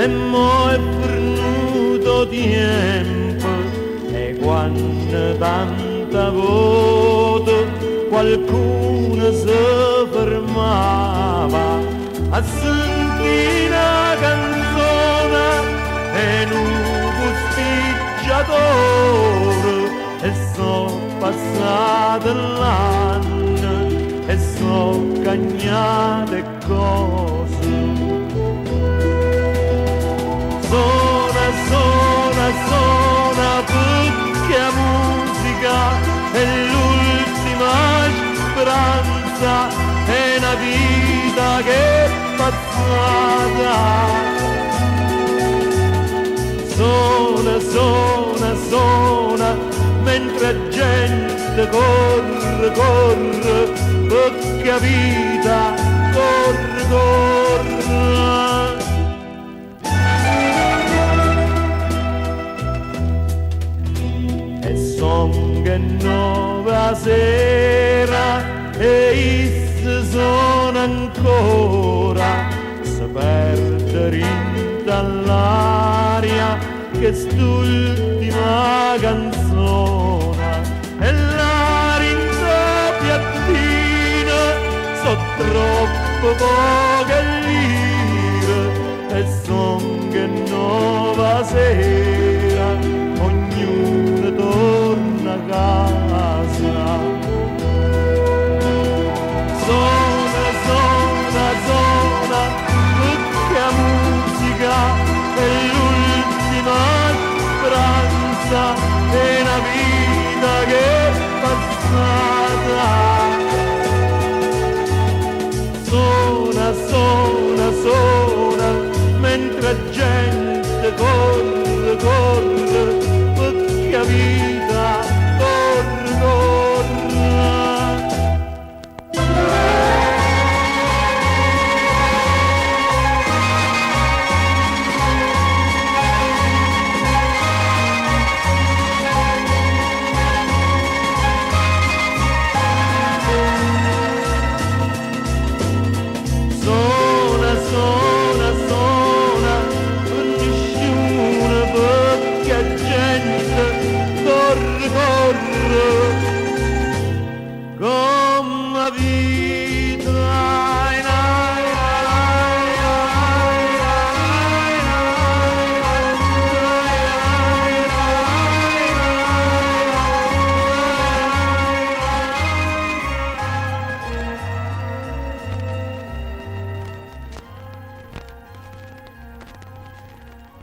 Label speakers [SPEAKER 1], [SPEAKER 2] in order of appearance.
[SPEAKER 1] e mo' è venuto tempo e quando tanta voto qualcuno si fermava a sentire una canzone e un spicciatore e so passato l'anno e so cagnate cose. Sona, sona, sona perché la musica è l'ultima speranza, è una vita che è passata. Sona, sona, sona, mentre la gente corre, corre, perché la vita corre, corre. E son che 9 sera e isse sono ancora se perdere dall'aria che st'ultima canzone e l'aria in piattina so troppo poche lire e son che 9 sera